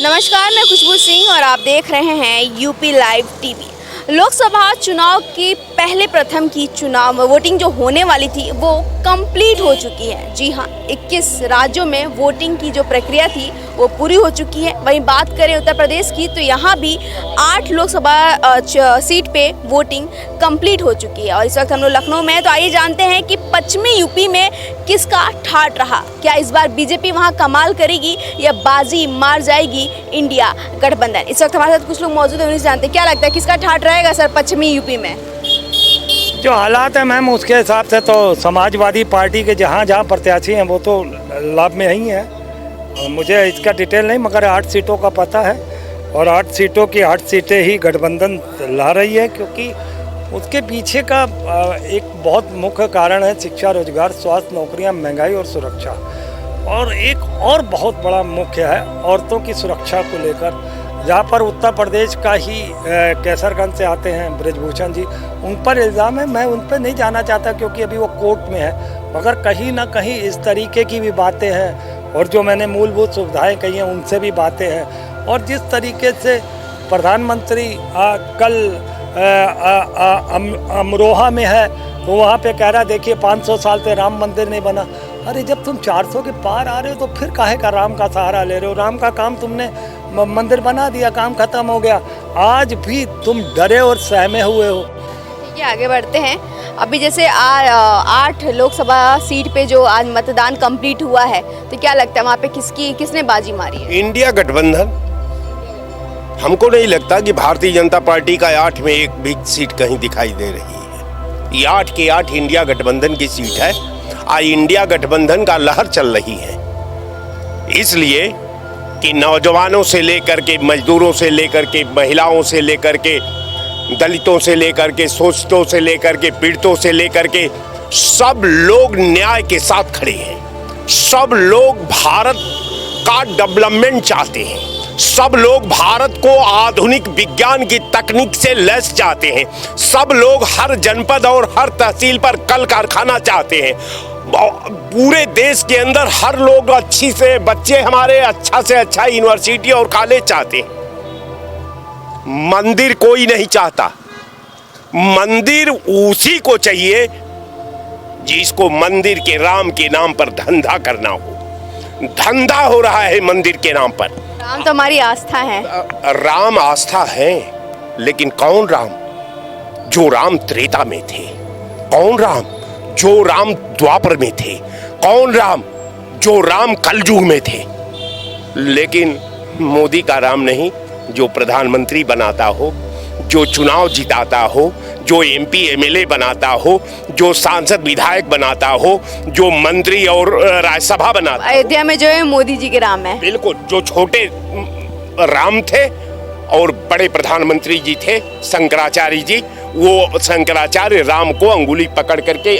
नमस्कार, मैं खुशबू सिंह और आप देख रहे हैं यूपी लाइव टीवी। लोकसभा चुनाव के पहले प्रथम की चुनाव वोटिंग जो होने वाली थी वो कंप्लीट हो चुकी है। जी हाँ, 21 राज्यों में वोटिंग की जो प्रक्रिया थी वो पूरी हो चुकी है। वहीं बात करें उत्तर प्रदेश की तो यहाँ भी 8 लोकसभा सीट पे वोटिंग कंप्लीट हो चुकी है। और इस वक्त हम लोग लखनऊ में हैं, तो आइए जानते हैं कि पश्चिमी यूपी में किसका ठाठ रहा। क्या इस बार बीजेपी वहाँ कमाल करेगी या बाजी मार जाएगी इंडिया गठबंधन। इस वक्त हमारे साथ कुछ लोग मौजूद हैं, उन्हें जानते हैं क्या लगता है किसका ठाठ रहेगा सर पश्चिमी यूपी में। जो हालात है मैम, उसके हिसाब से तो समाजवादी पार्टी के जहाँ जहाँ प्रत्याशी हैं वो तो लाभ में ही हैं। मुझे इसका डिटेल नहीं, मगर 8 सीटों का पता है और 8 सीटों की 8 सीटें ही गठबंधन ला रही है, क्योंकि उसके पीछे का एक बहुत मुख्य कारण है शिक्षा, रोजगार, स्वास्थ्य, नौकरियां, महंगाई और सुरक्षा। और एक और बहुत बड़ा मुख्य है औरतों की सुरक्षा को लेकर, जहाँ पर उत्तर प्रदेश का ही कैसरगंज से आते हैं ब्रजभूषण जी, उन पर इल्ज़ाम है। मैं उन पर नहीं जाना चाहता क्योंकि अभी वो कोर्ट में है, मगर कहीं ना कहीं इस तरीके की भी बातें हैं। और जो मैंने मूलभूत सुविधाएं कही हैं उनसे भी बातें हैं। और जिस तरीके से प्रधानमंत्री कल अमरोहा में है तो वहाँ पे कह रहा, देखिए 500 साल से राम मंदिर नहीं बना। अरे जब तुम 400 के पार आ रहे हो तो फिर काहे का राम का सहारा ले रहे हो। राम का काम तुमने मंदिर बना दिया, काम खत्म हो गया। आज भी तुम डरे और सहमे हुए हो। ठीक है, आगे बढ़ते हैं। अभी जैसे 8 लोकसभा सीट पे जो आज मतदान कंप्लीट हुआ है, तो क्या लगता है वहाँ पे किसने बाजी मारी है? इंडिया गठबंधन। हमको नहीं लगता कि भारतीय जनता पार्टी का 8 में एक भी सीट कहीं दिखाई दे रही है। ये 8 की 8 इंडिया गठबंधन की सीट है। आज इंडिया गठबंधन का लहर चल रही है, इसलिए कि नौजवानों से लेकर के, मजदूरों से लेकर के, महिलाओं से लेकर के, दलितों से लेकर के, शोषितों से लेकर के, पीड़ितों से लेकर के, सब लोग न्याय के साथ खड़े हैं। सब लोग भारत का डेवलपमेंट चाहते हैं। सब लोग भारत को आधुनिक विज्ञान की तकनीक से लैस चाहते हैं। सब लोग हर जनपद और हर तहसील पर कल कारखाना चाहते हैं। पूरे देश के अंदर हर लोग अच्छी से बच्चे हमारे अच्छा से अच्छा यूनिवर्सिटी और कॉलेज चाहते हैं। मंदिर कोई नहीं चाहता। मंदिर उसी को चाहिए जिसको मंदिर के राम के नाम पर धंधा करना हो। धंधा हो रहा है मंदिर के नाम पर। राम तो हमारी आस्था है। राम आस्था है, लेकिन कौन राम? जो राम त्रेता में थे। कौन राम? जो राम द्वापर में थे। कौन राम? जो राम कलयुग में थे। लेकिन मोदी का राम नहीं, जो प्रधानमंत्री बनाता हो, जो चुनाव जिताता हो, जो एमपी एमएलए बनाता हो, जो सांसद विधायक बनाता हो, जो मंत्री और राज्यसभा बनाता। अयोध्या में जो है मोदी जी के राम है। बिल्कुल, जो छोटे राम थे और बड़े प्रधानमंत्री जी थे शंकराचार्य जी, वो शंकराचार्य राम को अंगुली पकड़ करके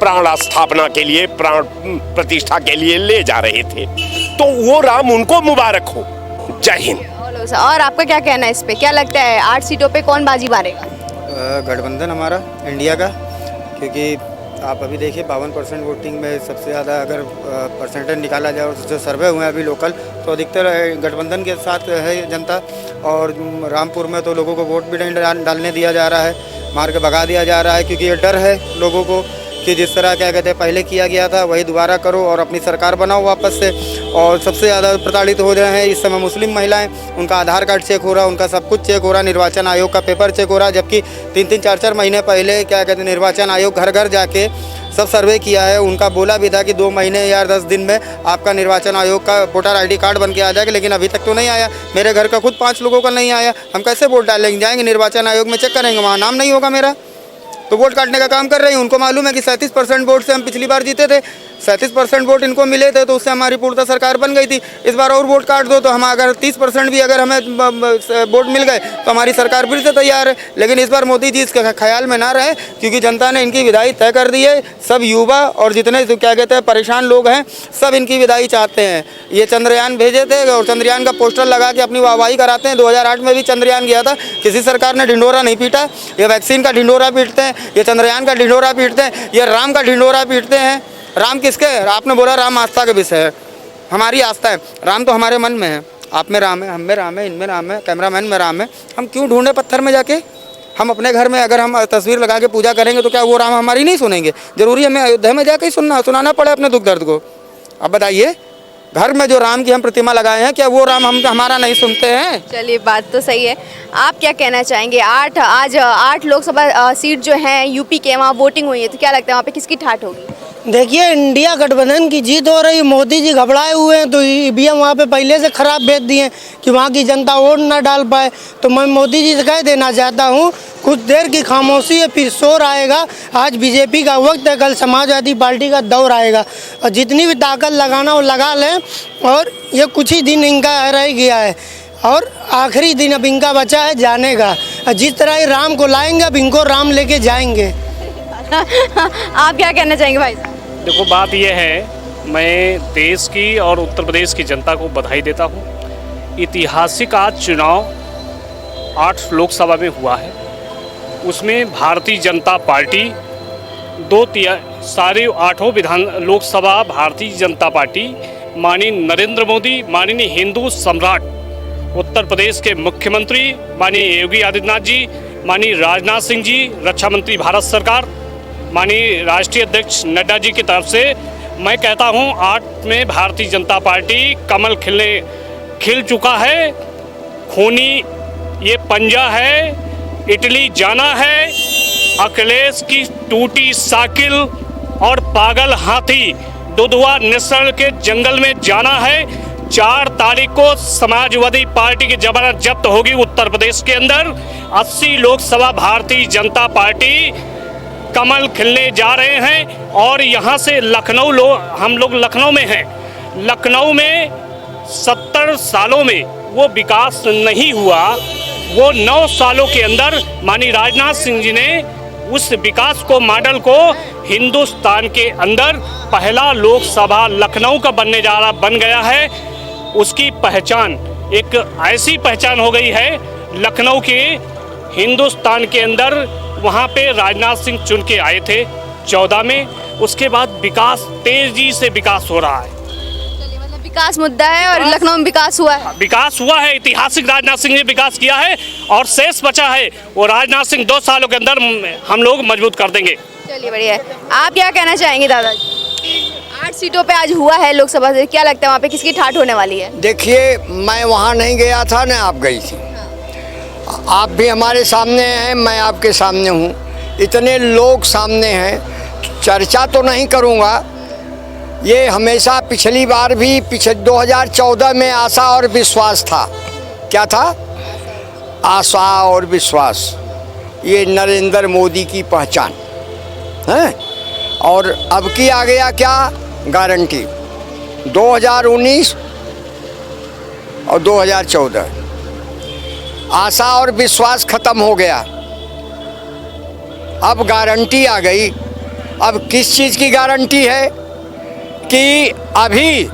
प्राण स्थापना के लिए, प्राण प्रतिष्ठा के लिए ले जा रहे थे। तो वो राम उनको मुबारक हो। जय हिंद। और आपका क्या कहना है इस पे? क्या लगता है 8 सीटों पे कौन बाजी मारेगा? गठबंधन हमारा इंडिया का, क्योंकि आप अभी देखिए 52% वोटिंग में सबसे ज़्यादा अगर परसेंटेज निकाला जाए और जो सर्वे हुए हैं अभी लोकल, तो अधिकतर गठबंधन के साथ है जनता। और रामपुर में तो लोगों को वोट भी नहीं डालने दिया जा रहा है, मार के भगा दिया जा रहा है, क्योंकि ये डर है लोगों को कि जिस तरह क्या कहते हैं पहले किया गया था वही दोबारा करो और अपनी सरकार बनाओ वापस से। और सबसे ज़्यादा प्रताड़ित हो रहे हैं इस समय मुस्लिम महिलाएं। उनका आधार कार्ड चेक हो रहा, उनका सब कुछ चेक हो रहा, निर्वाचन आयोग का पेपर चेक हो रहा, जबकि 3-3, 4-4 महीने पहले क्या कहते हैं निर्वाचन आयोग घर घर जाके सब सर्वे किया है। उनका बोला भी था कि 2 महीने या 10 दिन में आपका निर्वाचन आयोग का वोटर ID कार्ड बन के आ जाएगा, लेकिन अभी तक तो नहीं आया। मेरे घर का खुद 5 लोगों का नहीं आया। हम कैसे वोट डालेंगे? जाएंगे निर्वाचन आयोग में चेक करेंगे, वहाँ नाम नहीं होगा मेरा, तो वोट काटने का काम कर रही हैं। उनको मालूम है कि 37% वोट से हम पिछली बार जीते थे, 37% वोट इनको मिले थे, तो उससे हमारी पूर्णतः सरकार बन गई थी। इस बार और वोट काट दो तो हम अगर 30% भी अगर हमें वोट मिल गए तो हमारी सरकार फिर से तैयार है। लेकिन इस बार मोदी जी इसके ख्याल में ना रहे, क्योंकि जनता ने इनकी विदाई तय कर दी है। सब युवा और जितने क्या कहते हैं परेशान लोग हैं, सब इनकी विदाई चाहते हैं। ये चंद्रयान भेजे थे और चंद्रयान का पोस्टर लगा के अपनी वाहवाही कराते हैं। 2008 में भी चंद्रयान गया था, किसी सरकार ने ढिंढोरा नहीं पीटा। ये वैक्सीन का ढिंढोरा पीटते हैं, ये चंद्रयान का ढिंढोरा पीटते हैं, ये राम का ढिंढोरा पीटते हैं। राम किसके? आपने बोला राम आस्था के विषय है, हमारी आस्था है। राम तो हमारे मन में है, आप में राम है, हम में राम है, इनमें राम है, कैमरामैन में राम है। हम क्यों ढूंढे पत्थर में जाके? हम अपने घर में अगर हम तस्वीर लगा के पूजा करेंगे तो क्या वो राम हमारी नहीं सुनेंगे? जरूरी हमें अयोध्या में जाके ही सुनाना पड़े अपने दुख दर्द को? अब बताइए, घर में जो राम की हम प्रतिमा लगाए हैं, क्या वो राम हम हमारा नहीं सुनते हैं? चलिए, बात तो सही है। आप क्या कहना चाहेंगे? आज 8 लोकसभा सीट जो हैं यूपी के, वहाँ वोटिंग हुई है, तो क्या लगता है वहाँ पे किसकी ठाठ होगी? देखिए, इंडिया गठबंधन की जीत हो रही। मोदी जी घबराए हुए हैं, तो ईवीएम वहाँ पे पहले से खराब भेज दिए कि वहाँ की जनता वोट ना डाल पाए। तो मैं मोदी जी से कह देना चाहता हूँ, कुछ देर की खामोशी है, फिर शोर आएगा। आज बीजेपी का वक्त है, कल समाजवादी पार्टी का दौर आएगा, और जितनी भी ताकत लगाना वो लगा लें। और ये कुछ ही दिन इनका रह गया है, और आखिरी दिन अब इनका बचा है जाने का। जिस तरह ही राम को लाएंगे, अब इनको राम लेके जाएंगे। आप क्या कहना चाहेंगे भाई साहब? देखो, बात यह है, मैं देश की और उत्तर प्रदेश की जनता को बधाई देता हूँ। ऐतिहासिक आज चुनाव 8 लोकसभा में हुआ है। उसमें भारतीय जनता पार्टी सारे 8 लोकसभा भारतीय जनता पार्टी, माननीय नरेंद्र मोदी, माननीय हिंदू सम्राट उत्तर प्रदेश के मुख्यमंत्री माननीय योगी आदित्यनाथ जी, माननीय राजनाथ सिंह जी, रक्षा मंत्री भारत सरकार, माननीय राष्ट्रीय अध्यक्ष नड्डा जी की तरफ से मैं कहता हूं, 8 में भारतीय जनता पार्टी कमल खिल चुका है। खूनी ये पंजा है, इटली जाना है। अखिलेश की टूटी साइकिल और पागल हाथी दुधवा निसर्ग के जंगल में जाना है। 4 तारीख को समाजवादी पार्टी की जमानत जब्त होगी उत्तर प्रदेश के अंदर। 80 लोकसभा भारतीय जनता पार्टी कमल खिलने जा रहे हैं। और यहाँ से हम लोग लखनऊ में हैं। लखनऊ में 70 सालों में वो विकास नहीं हुआ, वो 9 सालों के अंदर माननीय राजनाथ सिंह जी ने उस विकास को, मॉडल को हिंदुस्तान के अंदर पहला लोकसभा लखनऊ का बन गया है। उसकी पहचान एक ऐसी पहचान हो गई है लखनऊ की, हिंदुस्तान के अंदर वहाँ पे राजनाथ सिंह चुन के आए थे 14 में। उसके बाद विकास, तेजी से विकास हो रहा है। चलिए, मतलब विकास मुद्दा है और लखनऊ में विकास हुआ है। विकास हुआ है, ऐतिहासिक राजनाथ सिंह ने विकास किया है, और शेष बचा है वो राजनाथ सिंह 2 सालों के अंदर हम लोग मजबूत कर देंगे। चलिए, बढ़िया है। आप क्या कहना चाहेंगे दादाजी? 8 सीटों पे आज हुआ है लोकसभा से, क्या लगता है वहाँ पे किसकी ठाठ होने वाली है? देखिए, मैं वहाँ नहीं गया था, न आप गई थी। आप भी हमारे सामने हैं, मैं आपके सामने हूँ, इतने लोग सामने हैं। चर्चा तो नहीं करूँगा, ये हमेशा पिछली बार भी 2014 में आशा और विश्वास था। क्या था? आशा और विश्वास, ये नरेंद्र मोदी की पहचान है। और अब की आ गया क्या? गारंटी। 2019 और 2014 आशा और विश्वास खत्म हो गया, अब गारंटी आ गई। अब किस चीज़ की गारंटी है? कि अभी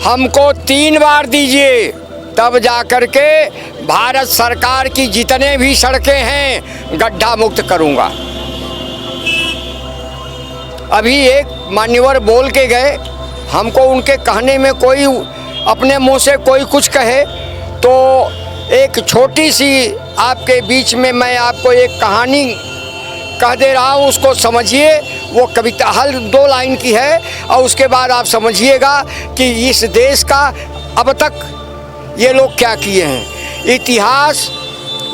हमको 3 बार दीजिए, तब जाकर के भारत सरकार की जितने भी सड़कें हैं गड्ढा मुक्त करूंगा। अभी एक मान्यवर बोल के गए, हमको उनके कहने में कोई अपने मुंह से कोई कुछ कहे तो एक छोटी सी आपके बीच में मैं आपको एक कहानी कह दे रहा हूँ, उसको समझिए। वो कविता हल 2 लाइन की है, और उसके बाद आप समझिएगा कि इस देश का अब तक ये लोग क्या किए हैं। इतिहास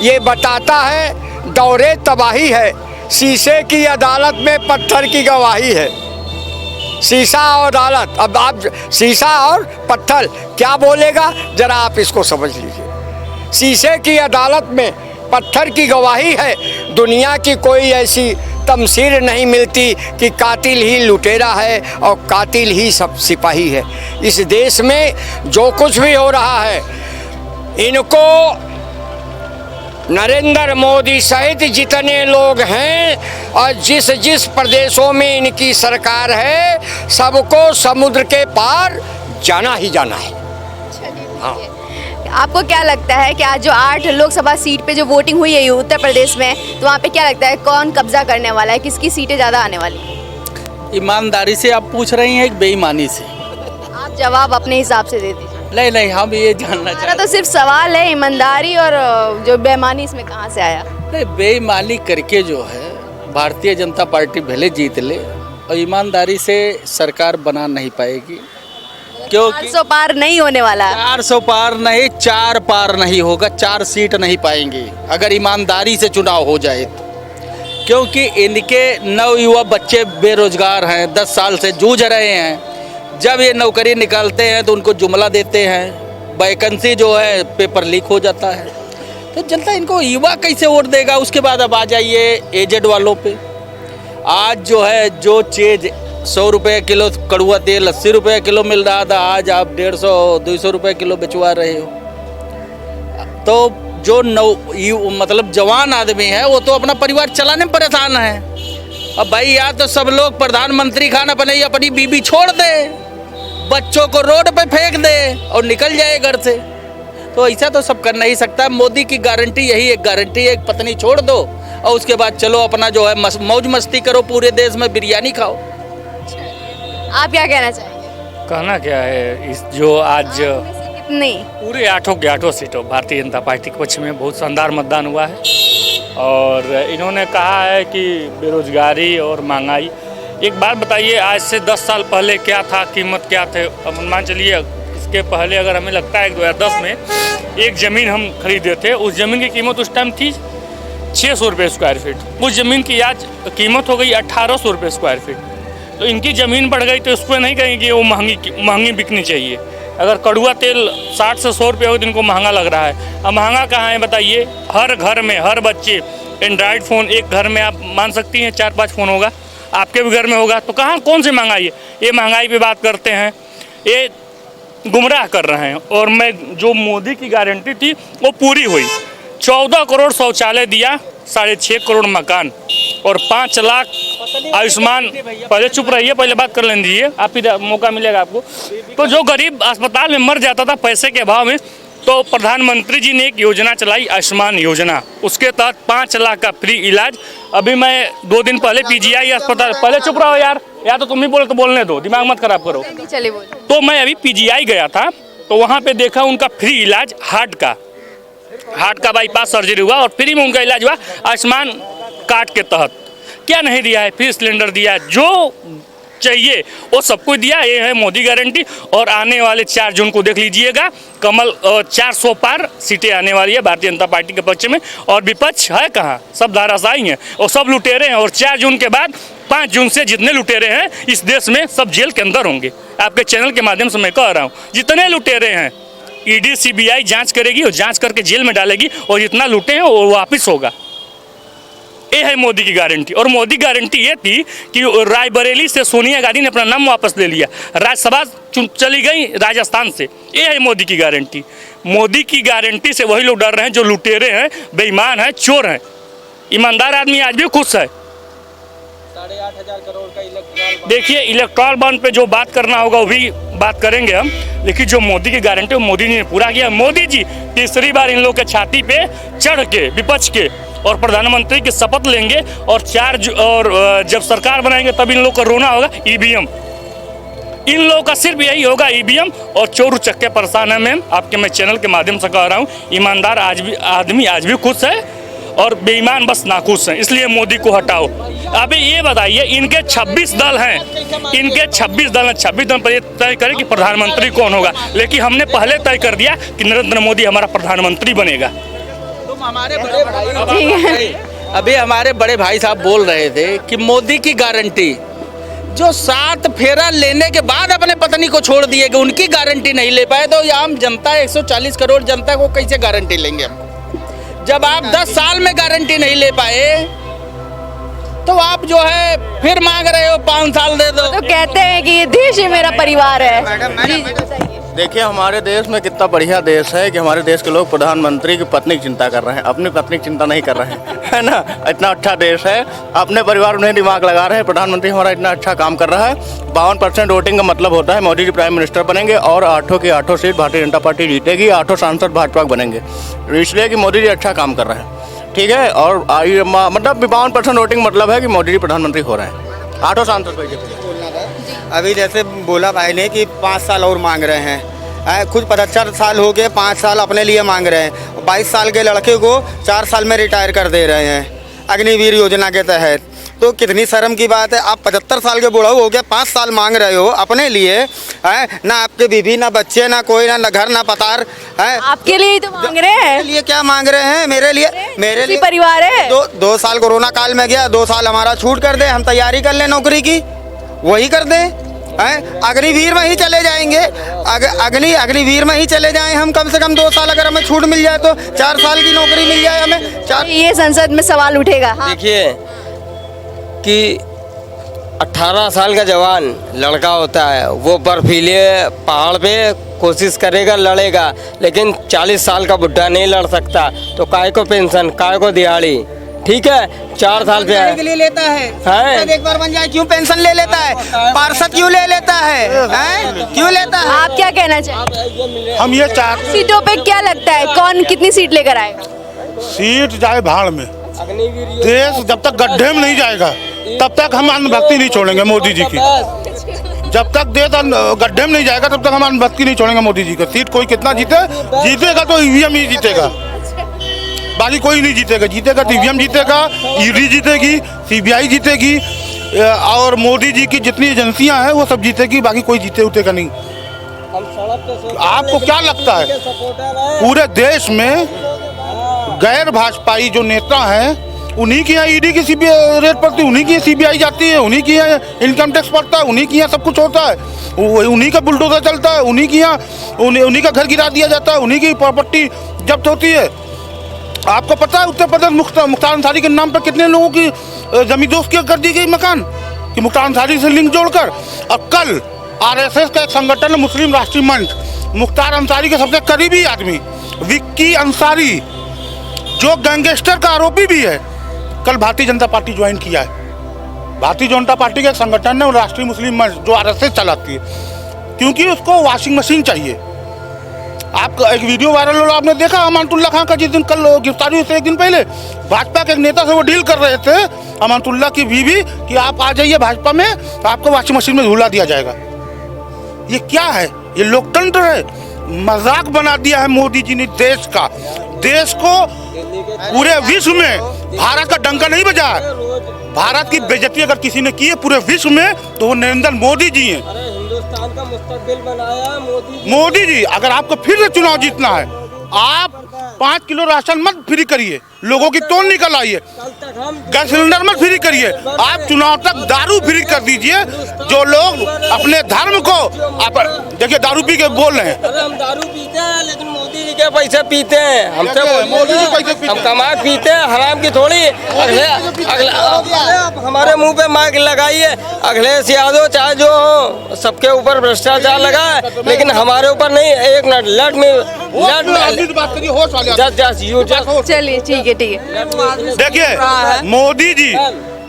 ये बताता है, दौरे तबाही है, शीशे की अदालत में पत्थर की गवाही है। शीशा और अदालत, अब आप शीशा और पत्थर क्या बोलेगा, जरा आप इसको समझ लीजिए। शीशे की अदालत में पत्थर की गवाही है। दुनिया की कोई ऐसी तमसीर नहीं मिलती कि कातिल ही लुटेरा है और कातिल ही सब सिपाही है। इस देश में जो कुछ भी हो रहा है, इनको नरेंद्र मोदी सहित जितने लोग हैं और जिस प्रदेशों में इनकी सरकार है, सबको समुद्र के पार जाना ही जाना है। हाँ। आपको क्या लगता है कि आज जो 8 लोकसभा सीट पे जो वोटिंग हुई है उत्तर प्रदेश में, तो वहाँ पे क्या लगता है कौन कब्जा करने वाला है, किसकी सीटें ज़्यादा आने वाली? ईमानदारी से आप पूछ रही हैं एक बेईमानी से? आप जवाब अपने हिसाब से दे दीजिए। नहीं नहीं, हम ये जानना हमारा चाहते तो सिर्फ सवाल है ईमानदारी और जो बेईमानी इसमें कहाँ से आया। हैं बेईमानी करके जो है भारतीय जनता पार्टी भले जीत ले और ईमानदारी से सरकार बना नहीं पाएगी, क्योंकि 400 पार नहीं होने वाला। 400 पार नहीं, 4 पार नहीं होगा, 4 सीट नहीं पाएंगे अगर ईमानदारी से चुनाव हो जाए तो। क्योंकि इनके नवयुवा बच्चे बेरोजगार हैं, 10 साल से जूझ रहे हैं। जब ये नौकरी निकालते हैं तो उनको जुमला देते हैं, वैकेंसी जो है पेपर लीक हो जाता है, तो जनता इनको युवा कैसे वोट देगा। उसके बाद अब आ जाइए एजेड वालों पे। आज जो है जो चीज़ 100 रुपये किलो कड़ुआ तेल 80 रुपये किलो मिल रहा था, आज आप 150-200 रुपये किलो बेचवा रहे हो। तो जो मतलब जवान आदमी है वो तो अपना परिवार चलाने में परेशान है। अब भाई या तो सब लोग प्रधानमंत्री खाना बने, अपनी बीबी छोड़ दे, बच्चों को रोड पे फेंक दे और निकल जाए घर से। तो ऐसा तो सब कर नहीं सकता। मोदी की गारंटी यही एक गारंटी है, एक पत्नी छोड़ दो और उसके बाद चलो अपना जो है मौज मस्ती करो, पूरे देश में बिरयानी खाओ। आप क्या कहना चाहेंगे? कहना क्या है, इस जो आज नहीं, पूरे 8 के 8 सीटों भारतीय जनता पार्टी के पक्ष में बहुत शानदार मतदान हुआ है। और इन्होंने कहा है कि बेरोजगारी और महंगाई, एक बात बताइए, आज से 10 साल पहले क्या था, कीमत क्या थे? अब मान चलिए इसके पहले अगर हमें लगता है 2010 में एक ज़मीन हम खरीदे थे, उस ज़मीन की कीमत उस टाइम थी 600 रुपये स्क्वायर फीट। उस ज़मीन की आज कीमत हो गई 1800 रुपये स्क्वायर फीट। तो इनकी ज़मीन बढ़ गई तो इसको नहीं कहेंगे कि वो महंगी बिकनी चाहिए। अगर कड़ुआ तेल 60 से 100 रुपये हो तो इनको महंगा लग रहा है। अब महंगा कहाँ है बताइए? हर घर में हर बच्चे एंड्रॉयड फ़ोन, एक घर में आप मान सकती हैं 4-5 फ़ोन होगा, आपके भी घर में होगा। तो कहाँ कौन सी महंगाई है? ये महंगाई पे बात करते हैं, ये गुमराह कर रहे हैं। और मैं जो मोदी की गारंटी थी वो पूरी हुई। 14 करोड़ शौचालय दिया, 6.5 करोड़ मकान और 5 लाख आयुष्मान। पहले चुप रहिए, पहले बात कर लेने दीजिए, आप ही मौका मिलेगा आपको। तो जो गरीब अस्पताल में मर जाता था पैसे के अभाव में, तो प्रधानमंत्री जी ने एक योजना चलाई, आयुष्मान योजना। उसके तहत 5 लाख का फ्री इलाज। अभी मैं 2 दिन पहले पीजीआई अस्पताल, पहले चुप रहो यार, या तो तुम ही बोले तो बोलने दो, दिमाग मत खराब करो। चलिए बोलिए। तो मैं अभी पीजीआई गया था, तो वहाँ पे देखा उनका फ्री इलाज हार्ट का बाईपास सर्जरी हुआ और फ्री में उनका इलाज हुआ आयुष्मान कार्ड के तहत। क्या नहीं दिया है? फ्री सिलेंडर दिया है, जो चाहिए वो सब कुछ दिया। ये है मोदी गारंटी। और आने वाले 4 जून को देख लीजिएगा, कमल 400 पार सीटें आने वाली है भारतीय जनता पार्टी के पक्ष में। और विपक्ष है कहाँ? सब धाराशाही हैं और सब लुटेरे हैं। और 4 जून के बाद 5 जून से जितने लुटेरे हैं इस देश में सब जेल के अंदर होंगे। आपके चैनल के माध्यम से मैं कह रहा हूँ, जितने लुटेरे हैं ईडी सीबीआई जांच करेगी और जांच करके जेल में डालेगी, और जितना लूटे हैं वो वापस होगा। ये है मोदी की गारंटी। और मोदी गारंटी ये थी कि रायबरेली से सोनिया गांधी ने अपना नाम वापस ले लिया, राज्यसभा चली गई राजस्थान से। ये है मोदी की गारंटी। मोदी की गारंटी से वही लोग डर रहे हैं जो लुटेरे हैं, बेईमान हैं, चोर हैं। ईमानदार आदमी आज भी खुश है। 8,500 करोड़ का इलेक्ट्रॉल। देखिए, इलेक्ट्रॉल बॉन्ड पे जो बात करना होगा वो भी बात करेंगे हम, लेकिन जो मोदी की गारंटी वो मोदी ने पूरा किया। मोदी जी तीसरी बार इन लोग के छाती पे चढ़ के विपक्ष के और प्रधानमंत्री की शपथ लेंगे। और जब सरकार बनाएंगे तब इन लोग का रोना होगा ईवीएम। इन लोगों का सिर्फ यही होगा ईवीएम और चोर उचक्के परेशान है। मैम आपके मैं चैनल के माध्यम से कह रहा हूँ, ईमानदार आदमी आज भी खुश है और बेईमान बस नाखुश हैं। इसलिए मोदी को हटाओ। अभी ये बताइए, इनके 26 दल हैं, 26 दल पर ये तय करें कि प्रधानमंत्री कौन होगा। लेकिन हमने पहले तय कर दिया कि नरेंद्र मोदी हमारा प्रधानमंत्री बनेगा। तुम हमारे बड़े भाई, अभी हमारे बड़े भाई साहब बोल रहे थे कि मोदी की गारंटी, जो 7 फेरा लेने के बाद अपने पत्नी को छोड़ दिए कि उनकी गारंटी नहीं ले पाए, तो आम जनता 140 करोड़ जनता को कैसे गारंटी लेंगे हम? जब आप 10 साल में गारंटी नहीं ले पाए तो आप जो है फिर मांग रहे हो 5 साल दे दो। तो कहते हैं कि ये देश ही मेरा परिवार है। देखिए हमारे देश में कितना बढ़िया देश है कि हमारे देश के लोग प्रधानमंत्री की पत्नी की चिंता कर रहे हैं, अपनी पत्नी की चिंता नहीं कर रहे हैं, है ना। इतना अच्छा देश है, अपने परिवार में दिमाग लगा रहे हैं। प्रधानमंत्री हमारा इतना अच्छा काम कर रहा है। 52% वोटिंग का मतलब होता है मोदी जी प्राइम मिनिस्टर बनेंगे और 8 की 8 सीट भारतीय जनता पार्टी जीतेगी, 8 सांसद भाजपा बनेंगे, इसलिए कि मोदी जी अच्छा काम कर रहे हैं, ठीक है। और मतलब 52% वोटिंग मतलब है कि मोदी जी प्रधानमंत्री हो रहे हैं, 8 सांसद। अभी जैसे बोला भाई ने कि 5 साल और मांग रहे हैं, खुद 75 साल हो गए, 5 साल अपने लिए मांग रहे हैं। 22 साल के लड़के को 4 साल में रिटायर कर दे रहे हैं अग्निवीर योजना के तहत। तो कितनी शर्म की बात है। आप 75 साल के बूढ़ा हो गए, 5 साल मांग रहे हो अपने लिए, है ना? आपके बीवी ना बच्चे ना कोई ना घर ना पतार है। आपके लिए ही तो मांग रहे हैं। मेरे लिए क्या मांग रहे हैं? मेरे लिए परिवार है। 2 साल कोरोना काल में गया, 2 साल हमारा छूट कर दे, हम तैयारी कर लें नौकरी की, वही कर दें, हैं? अग्निवीर में ही चले जाएंगे, अग्निवीर में ही चले जाएं हम। कम से कम 2 साल अगर हमें छूट मिल जाए तो 4 साल की नौकरी मिल जाए हमें। ये संसद में सवाल उठेगा। हाँ। देखिए कि 18 साल का जवान लड़का होता है, वो बर्फीले पहाड़ पे कोशिश करेगा, लड़ेगा, लेकिन 40 साल का बुढ़ा नहीं लड़ सकता। तो काय को पेंशन, काय को दिहाड़ी, ठीक है, 4 साल पे के लिए लेता है, एक बार बन जाए क्यों पेंशन ले लेता है? पार्षद क्यों ले लेता है? क्यों लेता है? आप क्या कहना चाहेंगे? हम ये चाहते सीटों पे क्या लगता है कौन कितनी सीट लेकर आएगा? सीट जाए भाड़ में, देश जब तक गड्ढे में नहीं जाएगा तब तक हम अंधभक्ति नहीं छोड़ेंगे मोदी जी की। जब तक देश गड्ढे में नहीं जाएगा तब तक हम अंधभक्ति नहीं छोड़ेंगे मोदी जी का। सीट कोई कितना जीतेगा तो ईवीएम ही जीतेगा, बाकी कोई नहीं जीतेगा। जीतेगा तो ईवीएम जीतेगा, ईडी जीतेगी, सीबीआई जीतेगी, और मोदी जी की जितनी एजेंसियां हैं वो सब जीतेगी, बाकी कोई जीते उतेगा नहीं। आपको क्या लगता है पूरे देश में गैर भाजपाई जो नेता हैं उन्हीं की यहाँ ईडी की सीबीआई रेट पड़ती है, उन्हीं की सीबीआई जाती है, उन्हीं की यहाँ इनकम टैक्स पड़ता है, उन्हीं की यहाँ सब कुछ होता है, उन्हीं का बुलडोजर चलता है, उन्हीं की यहाँ उन्हीं का घर गिरा दिया जाता है, उन्हीं की प्रॉपर्टी जब्त होती है। आपको पता है उत्तर प्रदेश मुख्तार अंसारी के नाम पर कितने लोगों की जमींदोज कर दी गई मकान कि मुख्तार अंसारी से लिंक जोड़कर। और कल आरएसएस का एक संगठन है मुस्लिम राष्ट्रीय मंच, मुख्तार अंसारी के सबसे करीबी आदमी विक्की अंसारी जो गैंगस्टर का आरोपी भी है, कल भारतीय जनता पार्टी ज्वाइन किया है। भारतीय जनता पार्टी का एक संगठन है राष्ट्रीय मुस्लिम मंच जो आरएसएस चलाती है, क्योंकि उसको वॉशिंग मशीन चाहिए। आप एक वीडियो वायरल हो आपने देखा अमानतुल्लाह खान का, जिस दिन कल गिरफ्तारी हुई थी एक दिन पहले, भाजपा के एक नेता से वो डील कर रहे थे अमानतुल्लाह की बीवी कि आप आ जाइए भाजपा में तो आपको वॉशिंग मशीन में धुला दिया जाएगा। ये क्या है? ये लोकतंत्र है? मजाक बना दिया है मोदी जी ने देश का। देश को पूरे विश्व में भारत का डंका नहीं बजा है। भारत की बेइज्जती अगर किसी ने की है पूरे विश्व में तो वो नरेंद्र मोदी जी हैं। हिंदुस्तान का मुस्तकबिल बनाया मोदी जी। अगर आपको फिर से चुनाव जीतना है, आप 5 किलो राशन मत फ्री करिए, लोगों की तोड़ निकल आइए, गैस सिलेंडर मत फ्री करिए, आप चुनाव तक दारू फ्री कर दीजिए। जो लोग अपने धर्म को देखिए दारू पी के बोल रहे हैं, हम दारू पीते हैं लेकिन मोदी जी के पैसे पीते हैं, हमसे मोदी जी पैसे पीते हम कमा पीते हैं, हराम की थोड़ी। अगले हमारे मुंह पे माइक लगाइए, अखिलेश यादव चाहे जो हो सबके ऊपर भ्रष्टाचार लगा है, लेकिन हमारे ऊपर नहीं। एक मिनट चलिए ठीक है ठीक है। देखिए मोदी जी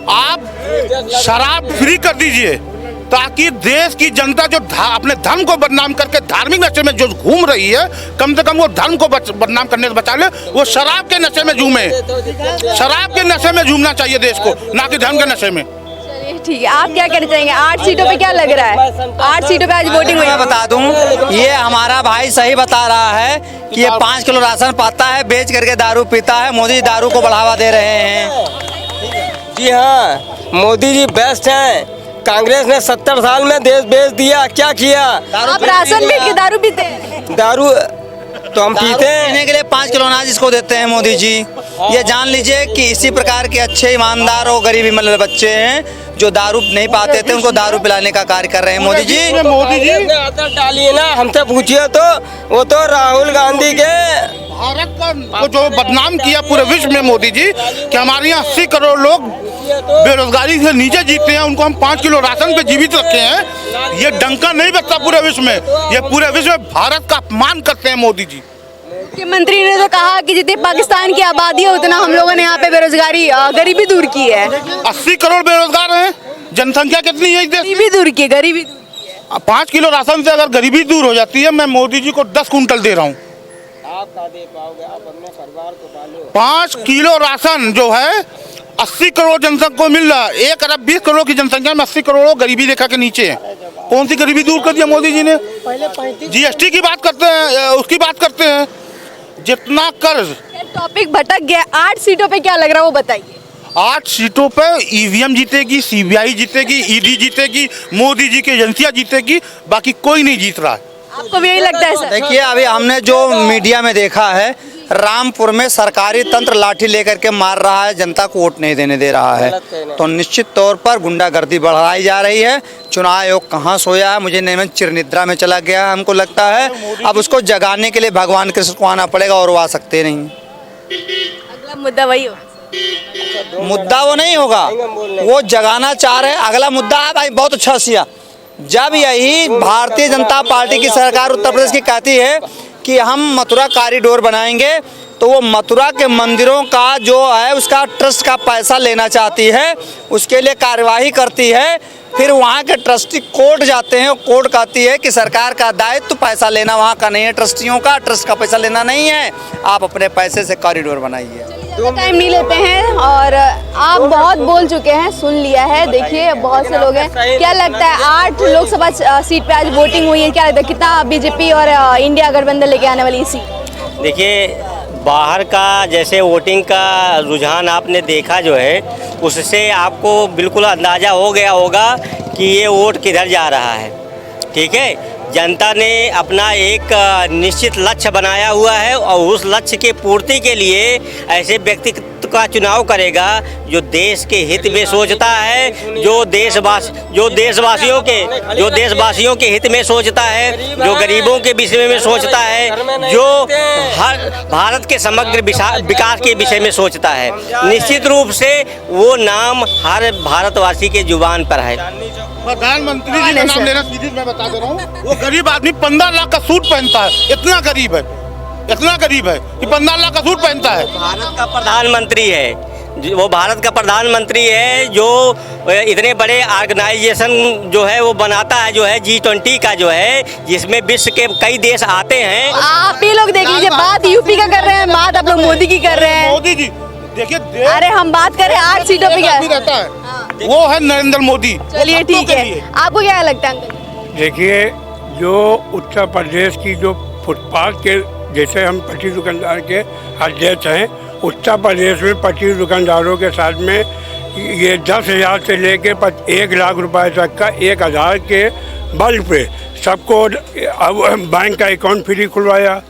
आप शराब फ्री कर दीजिए ताकि देश की जनता जो अपने धर्म को बदनाम करके धार्मिक नशे में जो घूम रही है, कम से कम वो धर्म को बदनाम करने से बचा ले। वो शराब के नशे में झूमे, शराब के नशे में झूमना चाहिए देश को, ना कि धर्म के नशे में। ठीक है, आप क्या कहना चाहेंगे? 8 सीटों पे क्या लग रहा है? 8 सीटों पे आज वोटिंग हुई। मैं बता दूं, ये हमारा भाई सही बता रहा है कि ये 5 किलो राशन पाता है, बेच करके दारू पीता है। मोदी दारू को बढ़ावा दे रहे हैं। जी हाँ, मोदी जी बेस्ट हैं। कांग्रेस ने 70 साल में देश बेच दिया, क्या किया? आप राशन बेच के दारू पीते हैं? दारू तो हम पीते हैं। पीने के लिए 5 किलो अनाज इसको देते हैं मोदी जी। ये जान लीजिए कि इसी प्रकार के अच्छे ईमानदार और गरीबी मतलब बच्चे हैं जो दारू नहीं पाते थे, उनको दारू पिलाने का कार्य कर रहे हैं मोदी जी। मोदी जी ने आदत डाली है ना, हमसे पूछिए तो वो तो राहुल गांधी के भारत का जो बदनाम किया पूरे विश्व में मोदी जी कि हमारे यहाँ 80 करोड़ लोग बेरोजगारी से नीचे जीते हैं, उनको हम 5 किलो राशन पे जीवित रखे हैं। ये डंका नहीं बचता पूरे विश्व में, ये पूरे विश्व में भारत का अपमान करते हैं मोदी जी। मुख्यमंत्री ने तो कहा कि जितनी पाकिस्तान की आबादी है उतना हम लोगों ने यहाँ पे बेरोजगारी गरीबी दूर की है। 80 करोड़ बेरोजगार हैं, जनसंख्या कितनी है इस देश? गरीबी दूर की, गरीबी 5 किलो राशन से अगर गरीबी दूर हो जाती है, मैं मोदी जी को 10 कुंटल दे रहा हूँ। आप क्या दे पाओगे? आप अपने परिवार को पालो। 5 किलो राशन जो है 80 करोड़ जनसंख्या को मिल रहा है। 1 अरब 20 करोड़ की जनसंख्या में 80 करोड़ गरीबी रेखा के नीचे है। कौन सी गरीबी दूर कर दिया मोदी जी ने? जीएसटी की बात करते हैं, उसकी बात करते हैं, जितना कर्ज। टॉपिक भटक गया। 8 सीटों पे क्या लग रहा है वो बताइए। 8 सीटों पे ईवीएम जीतेगी, सीबीआई जीतेगी, ईडी जीतेगी, मोदी जी की एजेंसियां जीतेगी, बाकी कोई नहीं जीत रहा है। आपको भी यही लगता है सर? देखिए, अभी हमने जो मीडिया में देखा है, रामपुर में सरकारी तंत्र लाठी लेकर के मार रहा है, जनता को वोट नहीं देने दे रहा है। तो निश्चित तौर पर गुंडागर्दी बढ़ाई जा रही है। चुनाव आयोग कहाँ सोया है, मुझे नहीं, चिरनिद्रा में चला गया है हमको लगता है। अब उसको जगाने के लिए भगवान कृष्ण को आना पड़ेगा और वो आ सकते नहीं। अगला मुद्दा वही हो। मुद्दा वो नहीं होगा, वो जगाना चाह रहे हैं। अगला मुद्दा है भाई, बहुत अच्छा सिया, जब यही भारतीय जनता पार्टी की सरकार उत्तर प्रदेश की कहती है कि हम मथुरा कॉरिडोर बनाएंगे, तो वो मथुरा के मंदिरों का जो है उसका ट्रस्ट का पैसा लेना चाहती है, उसके लिए कार्यवाही करती है। फिर वहाँ के ट्रस्टी कोर्ट जाते हैं, कोर्ट कहती है कि सरकार का दायित्व पैसा लेना वहाँ का नहीं है, ट्रस्टियों का, ट्रस्ट का पैसा लेना नहीं है, आप अपने पैसे से कॉरिडोर बनाइए। टाइम नहीं लेते हैं और आप बहुत बोल चुके हैं, सुन लिया है। देखिए बहुत से लोग हैं। क्या लगता है 8 लोकसभा सीट पे आज वोटिंग हुई है, क्या लगता है कितना बीजेपी और इंडिया गठबंधन लेके आने वाली सीट? देखिए, बाहर का जैसे वोटिंग का रुझान आपने देखा जो है, उससे आपको बिल्कुल अंदाज़ा हो गया होगा कि ये वोट किधर जा रहा है। ठीक है, जनता ने अपना एक निश्चित लक्ष्य बनाया हुआ है और उस लक्ष्य के पूर्ति के लिए ऐसे व्यक्ति का चुनाव करेगा जो देश के हित में सोचता है, जो देशवासियों के हित में सोचता है, जो गरीबों के विषय में सोचता है, जो हर भारत के समग्र विकास के विषय में सोचता है। निश्चित रूप से वो नाम हर भारतवासी के जुबान पर है। प्रधानमंत्री जी का नाम लेना सीधे मैं बता दे रहा हूँ, वो गरीब आदमी 15 लाख का सूट पहनता है, इतना गरीब है कि 15 लाख का सूट पहनता है। भारत का प्रधानमंत्री है, वो भारत का प्रधानमंत्री है जो इतने बड़े ऑर्गेनाइजेशन जो है वो बनाता है, जो है G20 का जो है, जिसमें विश्व के कई देश आते हैं। आप ही लोग देख लीजिए, बात यूपी का कर रहे हैं, बात आप लोग मोदी की कर रहे हैं। मोदी जी देखिए, अरे हम बात कर रहे हैं 8 सीटों पे क्या रहता है, वो है नरेंद्र मोदी। चलिए ठीक है, आपको क्या लगता है? देखिए, जो उत्तर प्रदेश की जो फुटपाथ के जैसे हम पट्टी दुकानदार के अध्यक्ष हैं, उत्तर प्रदेश में पट्टी दुकानदारों के साथ में ये 10,000 से लेके 1 लाख रुपए तक का 1,000 के बल पे सबको बैंक का अकाउंट फ्री खुलवाया।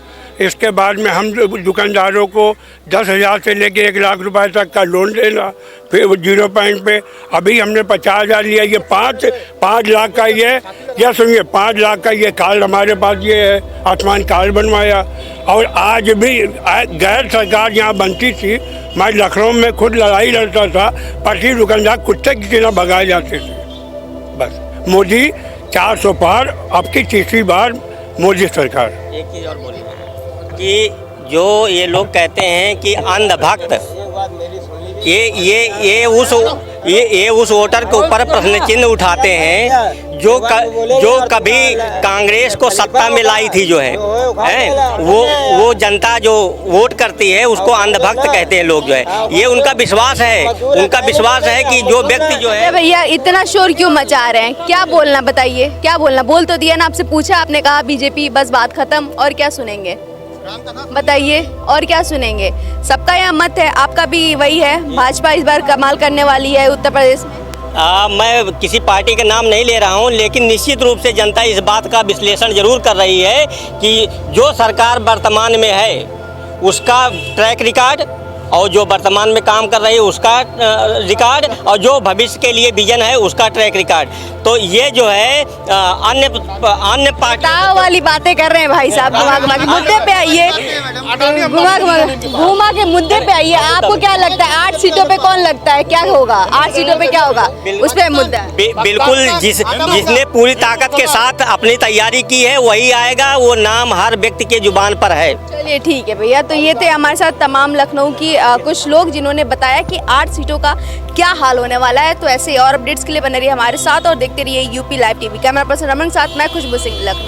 इसके बाद में हम दुकानदारों को 10,000 से लेके 1 लाख रुपए तक का लोन देना, फिर 0 पॉइंट पे अभी हमने 50,000 लिया। ये 5 लाख का ये सुनिए, 5 लाख का ये कार्ड हमारे पास ये है, आयुष्मान कार्ड बनवाया। और आज भी गैर सरकार यहाँ बनती थी, मैं लखनऊ में खुद लड़ाई लड़ता था, पट्टी दुकानदार कुत्ते की तरह भगाए जाते थे। बस मोदी 400 पार, अब की तीसरी बार मोदी सरकार। एक चीज़ और बोलिए कि जो ये लोग कहते हैं कि अंधभक्त, ये उस वोटर के ऊपर प्रश्न चिन्ह उठाते हैं जो कभी कांग्रेस को सत्ता में लाई थी, जो है वो जनता जो वोट करती है उसको अंधभक्त कहते हैं लोग, जो है ये उनका विश्वास है कि जो व्यक्ति जो है। भैया इतना शोर क्यों मचा रहे हैं, क्या बोलना बताइए, क्या बोलना? बोल तो दिया ना, आपसे पूछा, आपने कहा बीजेपी, बस बात खत्म। और क्या सुनेंगे बताइए, और क्या सुनेंगे? सबका यहाँ मत है, आपका भी वही है, भाजपा इस बार कमाल करने वाली है उत्तर प्रदेश में। मैं किसी पार्टी का नाम नहीं ले रहा हूं, लेकिन निश्चित रूप से जनता इस बात का विश्लेषण जरूर कर रही है कि जो सरकार वर्तमान में है उसका ट्रैक रिकॉर्ड, और जो वर्तमान में काम कर रही है उसका रिकॉर्ड, और जो भविष्य के लिए विजन है उसका ट्रैक रिकॉर्ड। तो ये जो है अन्य पार्टी वाली बातें कर रहे हैं भाई साहब। घुमा के मुद्दे पे आइए, घुमा के मुद्दे पे आइए। आपको क्या लगता है 8 सीटों पे कौन लगता है क्या होगा? 8 सीटों पे क्या होगा, उस पे मुद्दा बिल्कुल जिसने पूरी ताकत के साथ अपनी तैयारी की है वही आएगा, वो नाम हर व्यक्ति के जुबान पर है। चलिए ठीक है भैया, तो ये थे हमारे साथ तमाम लखनऊ की कुछ लोग जिन्होंने बताया कि 8 सीटों का क्या हाल होने वाला है। तो ऐसे और अपडेट्स के लिए बने रहिए हमारे साथ और देखते रहिए UP live TV. Camera person Raman के साथ मैं खुशबू सिंह, लखनऊ।